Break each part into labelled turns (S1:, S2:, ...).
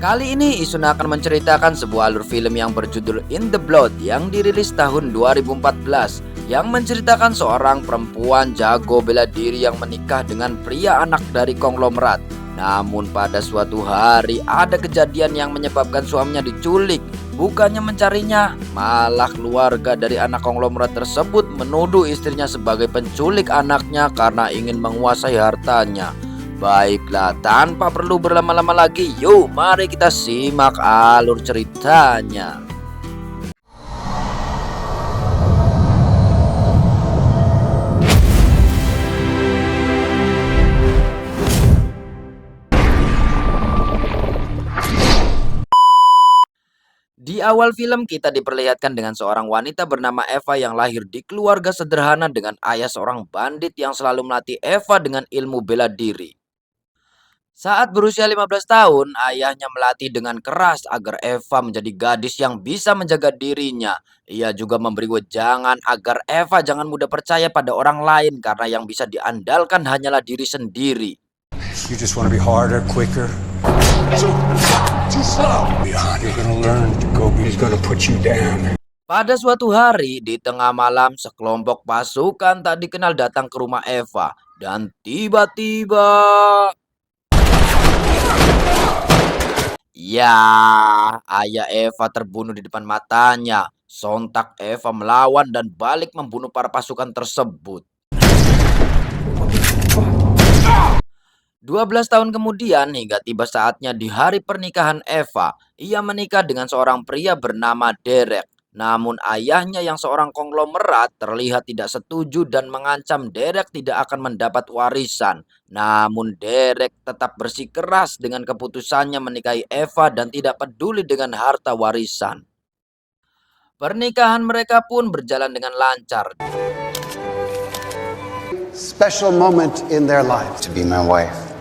S1: Kali ini Isun akan menceritakan sebuah alur film yang berjudul In the Blood yang dirilis tahun 2014 yang menceritakan seorang perempuan jago bela diri yang menikah dengan pria anak dari konglomerat. Namun pada suatu hari ada kejadian yang menyebabkan suaminya diculik. Bukannya mencarinya, malah keluarga dari anak konglomerat tersebut menuduh istrinya sebagai penculik anaknya karena ingin menguasai hartanya. Baiklah, tanpa perlu berlama-lama lagi, yuk mari kita simak alur ceritanya. Di awal film kita diperlihatkan dengan seorang wanita bernama Eva yang lahir di keluarga sederhana dengan ayah seorang bandit yang selalu melatih Eva dengan ilmu bela diri. Saat berusia 15 tahun, ayahnya melatih dengan keras agar Eva menjadi gadis yang bisa menjaga dirinya. Ia juga memberi wejangan agar Eva jangan mudah percaya pada orang lain karena yang bisa diandalkan hanyalah diri sendiri.
S2: You just want to be harder, quicker. Too slow. You're gonna learn to go. He's gonna put you down.
S1: Pada suatu hari, di tengah malam, sekelompok pasukan tak dikenal datang ke rumah Eva. Dan tiba-tiba... Ya, ayah Eva terbunuh di depan matanya. Sontak Eva melawan dan balik membunuh para pasukan tersebut. 12 tahun kemudian hingga tiba saatnya di hari pernikahan Eva, ia menikah dengan seorang pria bernama Derek. Namun ayahnya yang seorang konglomerat terlihat tidak setuju dan mengancam Derek tidak akan mendapat warisan. Namun Derek tetap bersikeras dengan keputusannya menikahi Eva dan tidak peduli dengan harta warisan. Pernikahan mereka pun berjalan dengan lancar.
S3: Special moment in their lives.
S2: To be my wife.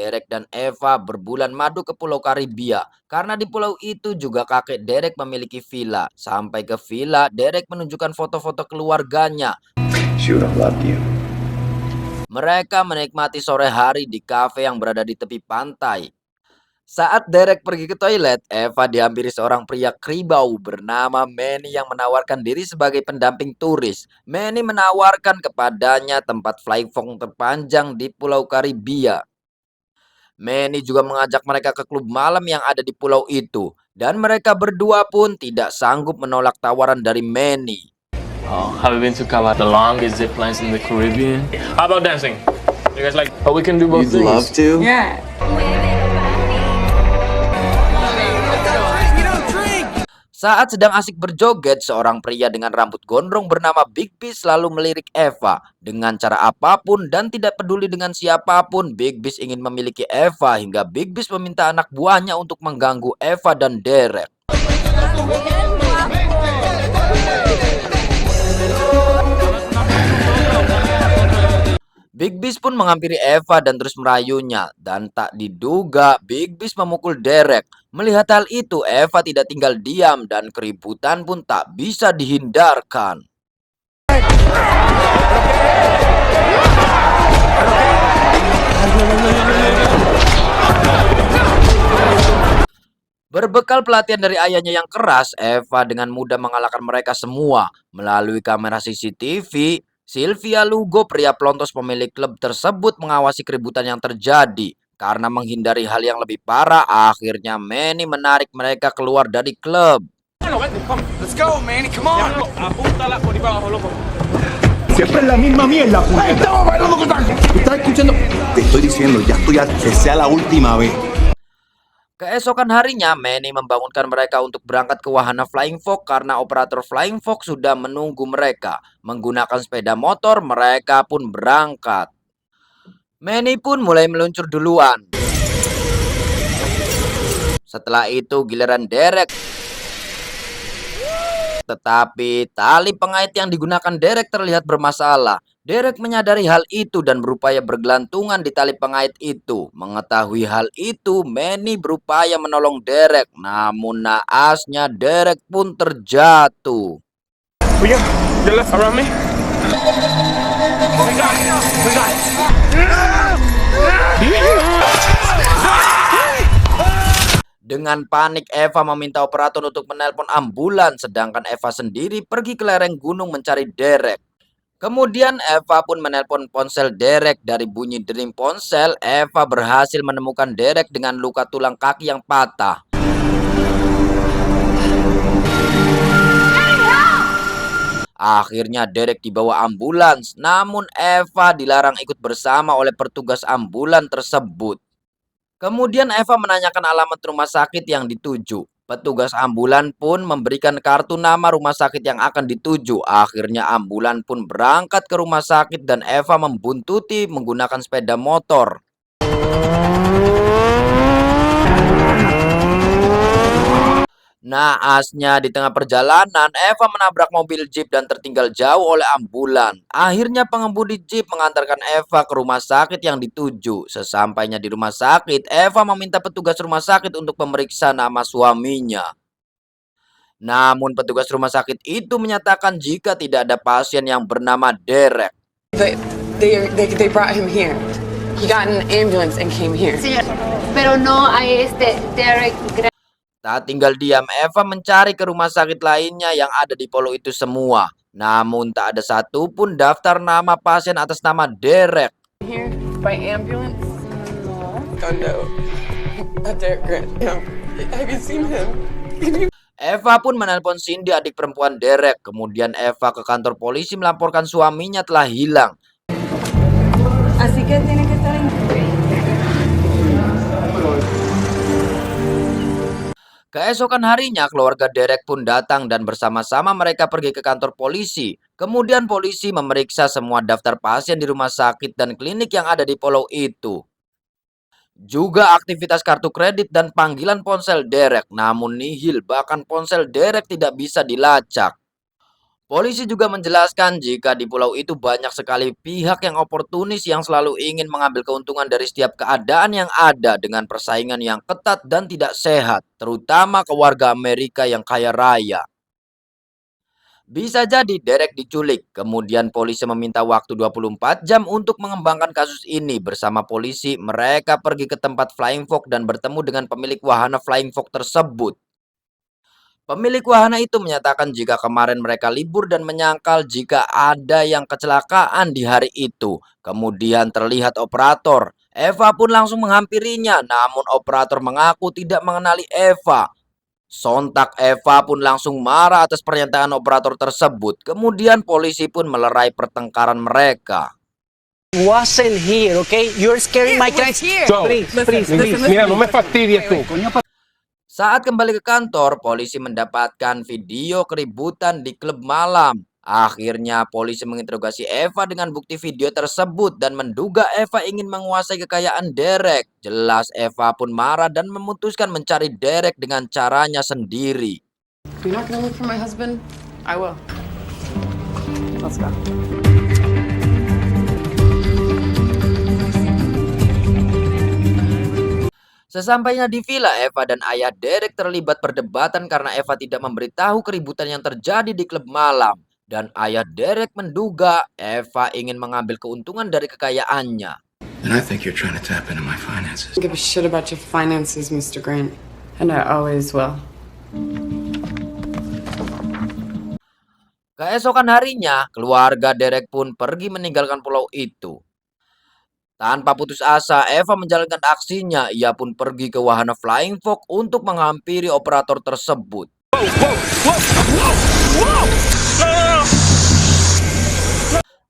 S1: Derek dan Eva berbulan madu ke Pulau Karibia. Karena di pulau itu juga kakek Derek memiliki villa. Sampai ke villa, Derek menunjukkan foto-foto keluarganya.
S2: She would have loved you.
S1: Mereka menikmati sore hari di kafe yang berada di tepi pantai. Saat Derek pergi ke toilet, Eva dihampiri seorang pria kribau bernama Manny yang menawarkan diri sebagai pendamping turis. Manny menawarkan kepadanya tempat flying fox terpanjang di Pulau Karibia. Manny juga mengajak mereka ke klub malam yang ada di pulau itu. Dan mereka berdua pun tidak sanggup menolak tawaran dari Manny.
S4: Oh, have you been to Cabo? The longest zip lines in the Caribbean. How about dancing? You guys like? But we can do both
S2: You'd
S4: things.
S2: love to?
S4: Yeah.
S1: Saat sedang asik berjoget, seorang pria dengan rambut gondrong bernama Big Beast selalu melirik Eva. Dengan cara apapun dan tidak peduli dengan siapapun, Big Beast ingin memiliki Eva hingga Big Beast meminta anak buahnya untuk mengganggu Eva dan Derek. Big Beast pun menghampiri Eva dan terus merayunya. Dan tak diduga, Big Beast memukul Derek. Melihat hal itu, Eva tidak tinggal diam dan keributan pun tak bisa dihindarkan. Berbekal pelatihan dari ayahnya yang keras, Eva dengan mudah mengalahkan mereka semua. Melalui kamera CCTV, Sylvia Lugo, pria pelontos pemilik klub tersebut, mengawasi keributan yang terjadi. Karena menghindari hal yang lebih parah, akhirnya Manny menarik mereka keluar dari klub.
S2: Let's go, Manny. Come on.
S5: Siempre es la misma mierda, puñeta. Estamos bailando con ¿Estás escuchando? Te estoy diciendo, ya estoy que sea la última vez.
S1: Keesokan harinya, Manny membangunkan mereka untuk berangkat ke wahana Flying Fox karena operator Flying Fox sudah menunggu mereka. Menggunakan sepeda motor, mereka pun berangkat. Manny pun mulai meluncur duluan. Setelah itu giliran Derek. Tetapi tali pengait yang digunakan Derek terlihat bermasalah. Derek menyadari hal itu dan berupaya bergelantungan di tali pengait itu. Mengetahui hal itu, Manny berupaya menolong Derek. Namun naasnya Derek pun terjatuh.
S4: Will you left around me?
S1: Dengan panik, Eva meminta operator untuk menelpon ambulans, sedangkan Eva sendiri pergi ke lereng gunung mencari Derek. Kemudian Eva pun menelpon ponsel Derek. Dari bunyi dering ponsel, Eva berhasil menemukan Derek dengan luka tulang kaki yang patah. Akhirnya Derek dibawa ambulans, namun Eva dilarang ikut bersama oleh petugas ambulan tersebut. Kemudian Eva menanyakan alamat rumah sakit yang dituju. Petugas ambulan pun memberikan kartu nama rumah sakit yang akan dituju. Akhirnya ambulan pun berangkat ke rumah sakit dan Eva membuntuti menggunakan sepeda motor. Naasnya di tengah perjalanan, Eva menabrak mobil jeep dan tertinggal jauh oleh ambulan. Akhirnya pengemudi jeep mengantarkan Eva ke rumah sakit yang dituju. Sesampainya di rumah sakit, Eva meminta petugas rumah sakit untuk memeriksa nama suaminya. Namun petugas rumah sakit itu menyatakan jika tidak ada pasien yang bernama Derek.
S6: They brought him here. He got in an ambulance and came here.
S7: Señor, pero no hay Derek.
S1: Tak tinggal diam, Eva mencari ke rumah sakit lainnya yang ada di pulau itu semua. Namun tak ada satupun daftar nama pasien atas nama Derek.
S6: Here by ambulance? No. Oh no. Derek Grant. No. Have you seen him?
S1: Eva pun menelpon Cindy, adik perempuan Derek. Kemudian Eva ke kantor polisi melaporkan suaminya telah hilang.
S6: Así que tiene que estar en...
S1: Keesokan harinya, keluarga Derek pun datang dan bersama-sama mereka pergi ke kantor polisi. Kemudian polisi memeriksa semua daftar pasien di rumah sakit dan klinik yang ada di pulau itu. Juga aktivitas kartu kredit dan panggilan ponsel Derek, namun nihil, bahkan ponsel Derek tidak bisa dilacak. Polisi juga menjelaskan jika di pulau itu banyak sekali pihak yang oportunis yang selalu ingin mengambil keuntungan dari setiap keadaan yang ada dengan persaingan yang ketat dan tidak sehat, terutama ke warga Amerika yang kaya raya. Bisa jadi Derek diculik, kemudian polisi meminta waktu 24 jam untuk mengembangkan kasus ini. Bersama polisi, mereka pergi ke tempat Flying Fox dan bertemu dengan pemilik wahana Flying Fox tersebut. Pemilik wahana itu menyatakan jika kemarin mereka libur dan menyangkal jika ada yang kecelakaan di hari itu. Kemudian terlihat operator. Eva pun langsung menghampirinya, namun operator mengaku tidak mengenali Eva. Sontak Eva pun langsung marah atas pernyataan operator tersebut. Kemudian polisi pun melerai pertengkaran mereka.
S8: Wasn't here, okay? You're scaring my clients. Please.
S2: Mira, no me fastidies tú.
S1: Saat kembali ke kantor, polisi mendapatkan video keributan di klub malam. Akhirnya polisi menginterogasi Eva dengan bukti video tersebut dan menduga Eva ingin menguasai kekayaan Derek. Jelas Eva pun marah dan memutuskan mencari Derek dengan caranya sendiri.
S6: You're not gonna look for my husband? I will. Let's go.
S1: Sesampainya di villa, Eva dan ayah Derek terlibat perdebatan karena Eva tidak memberitahu keributan yang terjadi di klub malam. Dan ayah Derek menduga Eva ingin mengambil keuntungan dari kekayaannya.
S9: And I think you're trying to tap into my finances.
S6: I don't give a shit about your finances, Mr. Grant. And I always will.
S1: Keesokan harinya, keluarga Derek pun pergi meninggalkan pulau itu. Tanpa putus asa, Eva menjalankan aksinya. Ia pun pergi ke wahana Flying Fox untuk menghampiri operator tersebut.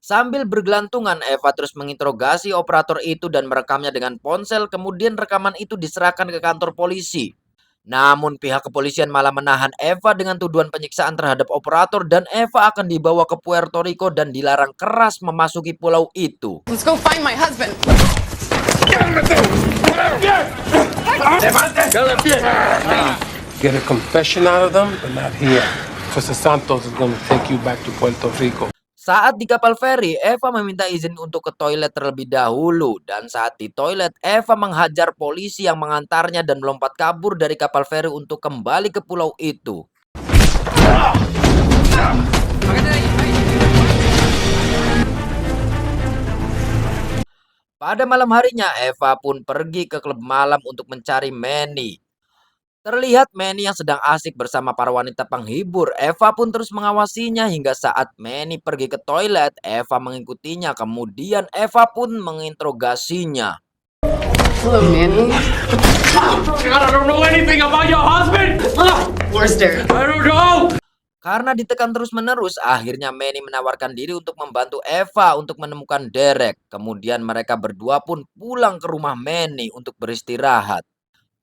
S1: Sambil bergelantungan, Eva terus menginterogasi operator itu dan merekamnya dengan ponsel. Kemudian rekaman itu diserahkan ke kantor polisi. Namun pihak kepolisian malah menahan Eva dengan tuduhan penyiksaan terhadap operator dan Eva akan dibawa ke Puerto Rico dan dilarang keras memasuki pulau itu.
S6: Let's go find my husband.
S2: Get a confession out of them, but not here. Jose Santos is going to take you back to Puerto Rico.
S1: Saat di kapal feri, Eva meminta izin untuk ke toilet terlebih dahulu. Dan saat di toilet, Eva menghajar polisi yang mengantarnya dan melompat kabur dari kapal feri untuk kembali ke pulau itu. Pada malam harinya, Eva pun pergi ke klub malam untuk mencari Manny. Terlihat Manny yang sedang asik bersama para wanita penghibur. Eva pun terus mengawasinya hingga saat Manny pergi ke toilet, Eva mengikutinya. Kemudian Eva pun menginterogasinya.
S6: Hello, Manny.
S4: I don't know anything about your husband.
S6: Where's Derek?
S4: I don't know.
S1: Karena ditekan terus-menerus, akhirnya Manny menawarkan diri untuk membantu Eva untuk menemukan Derek. Kemudian mereka berdua pun pulang ke rumah Manny untuk beristirahat.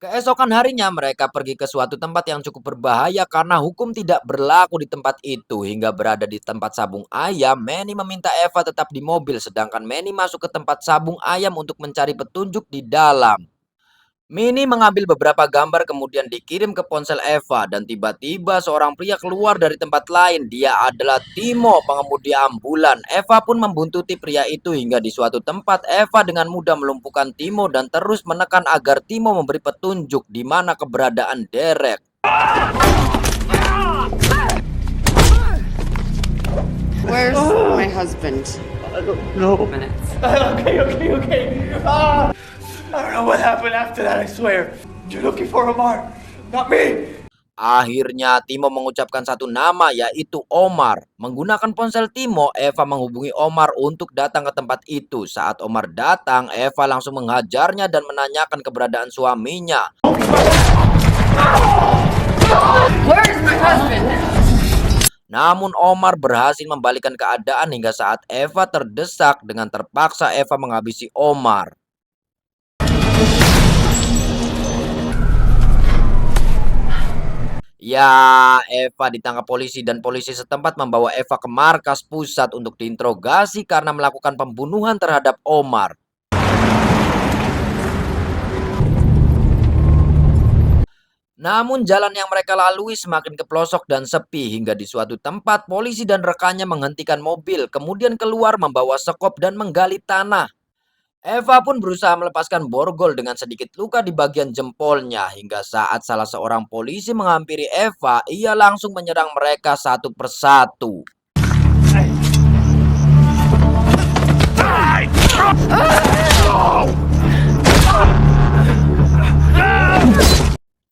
S1: Keesokan harinya mereka pergi ke suatu tempat yang cukup berbahaya karena hukum tidak berlaku di tempat itu. Hingga berada di tempat sabung ayam, Manny meminta Eva tetap di mobil sedangkan Manny masuk ke tempat sabung ayam untuk mencari petunjuk di dalam. Manny mengambil beberapa gambar kemudian dikirim ke ponsel Eva dan tiba-tiba seorang pria keluar dari tempat lain. Dia adalah Timo, pengemudi ambulan. Eva pun membuntuti pria itu hingga di suatu tempat Eva dengan mudah melumpuhkan Timo dan terus menekan agar Timo memberi petunjuk di mana keberadaan Derek.
S6: Where's my husband?
S5: No.
S6: Minutes.
S5: Okay. I don't know what happened after that, I swear. You're looking for Omar, not me.
S1: Akhirnya Timo mengucapkan satu nama yaitu Omar. Menggunakan ponsel Timo, Eva menghubungi Omar untuk datang ke tempat itu. Saat Omar datang, Eva langsung menghajarnya dan menanyakan keberadaan suaminya.
S6: Where's my husband?
S1: Namun Omar berhasil membalikan keadaan hingga saat Eva terdesak. Dengan terpaksa Eva menghabisi Omar. Ya, Eva ditangkap polisi dan polisi setempat membawa Eva ke markas pusat untuk diinterogasi karena melakukan pembunuhan terhadap Omar. Namun jalan yang mereka lalui semakin ke pelosok dan sepi hingga di suatu tempat polisi dan rekannya menghentikan mobil, kemudian keluar membawa sekop dan menggali tanah. Eva pun berusaha melepaskan borgol dengan sedikit luka di bagian jempolnya hingga saat salah seorang polisi menghampiri Eva, ia langsung menyerang mereka satu persatu.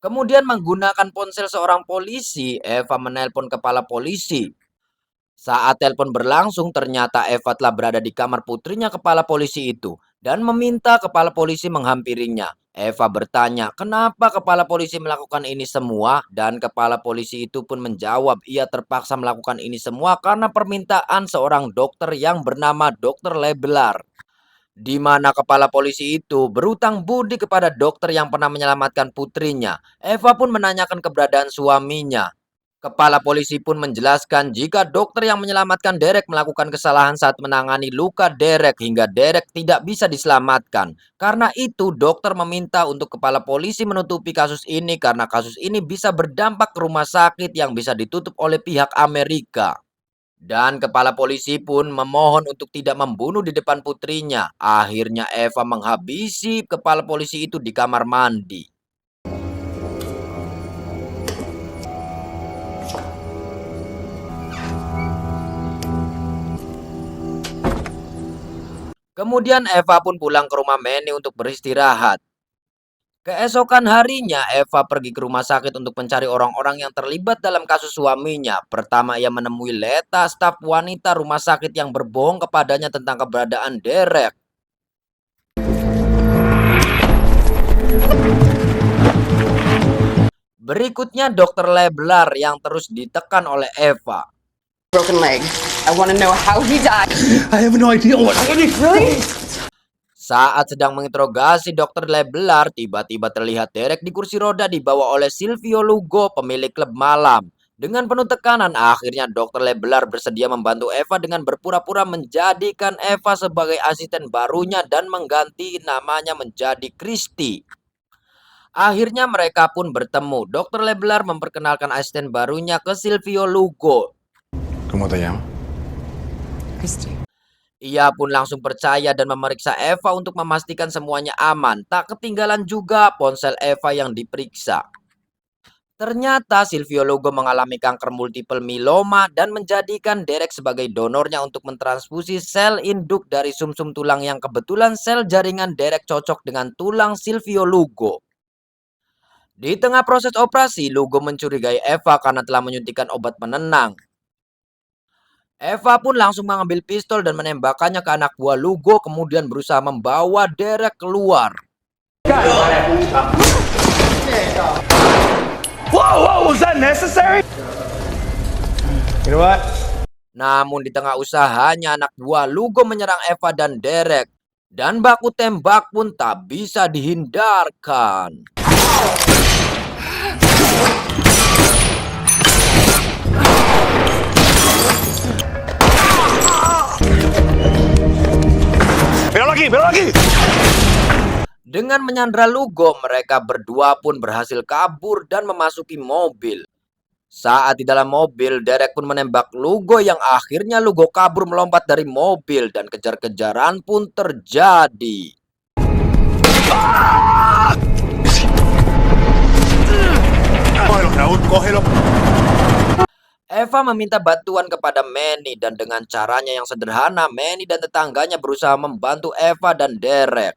S1: Kemudian menggunakan ponsel seorang polisi, Eva menelpon kepala polisi. Saat telepon berlangsung, ternyata Eva telah berada di kamar putrinya kepala polisi itu dan meminta kepala polisi menghampirinya. Eva bertanya, kenapa kepala polisi melakukan ini semua? Dan kepala polisi itu pun menjawab, ia terpaksa melakukan ini semua karena permintaan seorang dokter yang bernama Dr. Leblar. Di mana kepala polisi itu berutang budi kepada dokter yang pernah menyelamatkan putrinya. Eva pun menanyakan keberadaan suaminya. Kepala polisi pun menjelaskan jika dokter yang menyelamatkan Derek melakukan kesalahan saat menangani luka Derek hingga Derek tidak bisa diselamatkan. Karena itu dokter meminta untuk kepala polisi menutupi kasus ini karena kasus ini bisa berdampak ke rumah sakit yang bisa ditutup oleh pihak Amerika. Dan kepala polisi pun memohon untuk tidak membunuh di depan putrinya. Akhirnya Eva menghabisi kepala polisi itu di kamar mandi. Kemudian Eva pun pulang ke rumah Manny untuk beristirahat. Keesokan harinya Eva pergi ke rumah sakit untuk mencari orang-orang yang terlibat dalam kasus suaminya. Pertama ia menemui Leta, staf wanita rumah sakit yang berbohong kepadanya tentang keberadaan Derek. Berikutnya Dr. Leblar yang terus ditekan oleh Eva.
S6: Broken leg. I want to know how he died.
S5: I have no idea what.
S6: Really?
S1: Saat sedang menginterogasi Dr. Leblar, tiba-tiba terlihat Derek di kursi roda dibawa oleh Silvio Lugo, pemilik klub malam. Dengan penuh tekanan, akhirnya Dr. Leblar bersedia membantu Eva dengan berpura-pura menjadikan Eva sebagai asisten barunya dan mengganti namanya menjadi Christy. Akhirnya mereka pun bertemu. Dr. Leblar memperkenalkan asisten barunya ke Silvio Lugo.
S9: ¿Cómo te llamas?
S6: Christy.
S1: Ia pun langsung percaya dan memeriksa Eva untuk memastikan semuanya aman. Tak ketinggalan juga ponsel Eva yang diperiksa. Ternyata Silvio Lugo mengalami kanker multiple myeloma dan menjadikan Derek sebagai donornya untuk mentransfusi sel induk dari sumsum tulang yang kebetulan sel jaringan Derek cocok dengan tulang Silvio Lugo. Di tengah proses operasi, Lugo mencurigai Eva karena telah menyuntikkan obat penenang. Eva pun langsung mengambil pistol dan menembakkannya ke anak buah Lugo, kemudian berusaha membawa Derek keluar.
S5: Whoa, was that necessary? You know what?
S1: Namun di tengah usahanya, anak buah Lugo menyerang Eva dan Derek. Dan baku tembak pun tak bisa dihindarkan.
S5: Belok lagi!
S1: Dengan menyandra Lugo, mereka berdua pun berhasil kabur dan memasuki mobil. Saat di dalam mobil, Derek pun menembak Lugo yang akhirnya Lugo kabur melompat dari mobil dan kejar-kejaran pun terjadi. Eva meminta bantuan kepada Manny dan dengan caranya yang sederhana, Manny dan tetangganya berusaha membantu Eva dan Derek.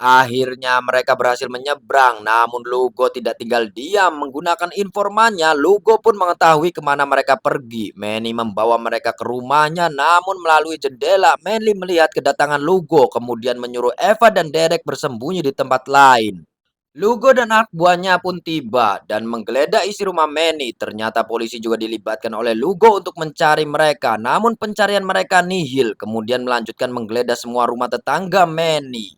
S1: Akhirnya mereka berhasil menyeberang, namun Lugo tidak tinggal diam. Menggunakan informannya, Lugo pun mengetahui kemana mereka pergi. Manny membawa mereka ke rumahnya, namun melalui jendela, Manny melihat kedatangan Lugo, kemudian menyuruh Eva dan Derek bersembunyi di tempat lain. Lugo dan anak buahnya pun tiba dan menggeledah isi rumah Manny. Ternyata polisi juga dilibatkan oleh Lugo untuk mencari mereka, namun pencarian mereka nihil. Kemudian melanjutkan menggeledah semua rumah tetangga Manny.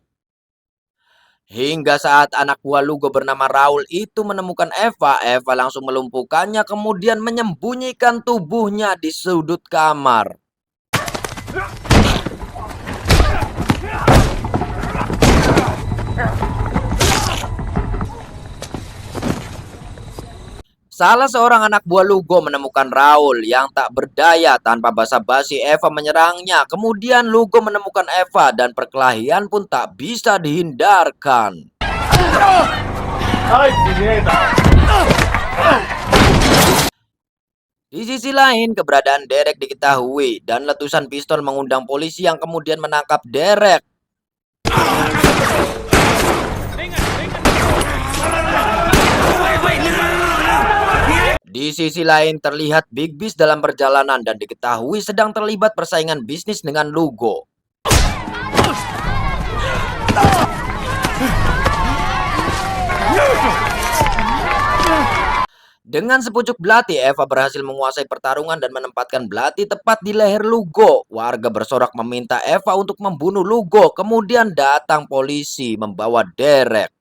S1: Hingga saat anak buah Lugo bernama Raul itu menemukan Eva, Eva langsung melumpuhkannya kemudian menyembunyikan tubuhnya di sudut kamar. Salah seorang anak buah Lugo menemukan Raul yang tak berdaya. Tanpa basa-basi Eva menyerangnya. Kemudian Lugo menemukan Eva dan perkelahian pun tak bisa dihindarkan. Di sisi lain, keberadaan Derek diketahui dan letusan pistol mengundang polisi yang kemudian menangkap Derek. Di sisi lain terlihat Big Beast dalam perjalanan dan diketahui sedang terlibat persaingan bisnis dengan Lugo. Dengan sepucuk belati, Eva berhasil menguasai pertarungan dan menempatkan belati tepat di leher Lugo. Warga bersorak meminta Eva untuk membunuh Lugo. Kemudian datang polisi membawa Derek.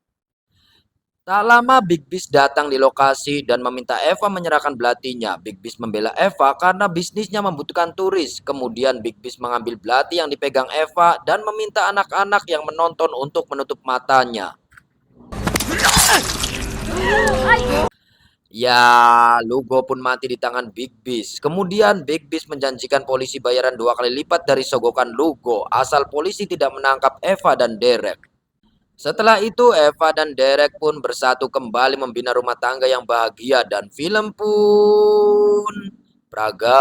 S1: Tak lama Big Beast datang di lokasi dan meminta Eva menyerahkan belatinya. Big Beast membela Eva karena bisnisnya membutuhkan turis. Kemudian Big Beast mengambil belati yang dipegang Eva dan meminta anak-anak yang menonton untuk menutup matanya. Ya, Lugo pun mati di tangan Big Beast. Kemudian Big Beast menjanjikan polisi bayaran 2 kali lipat dari sogokan Lugo asal polisi tidak menangkap Eva dan Derek. Setelah itu Eva dan Derek pun bersatu kembali membina rumah tangga yang bahagia dan film pun praga.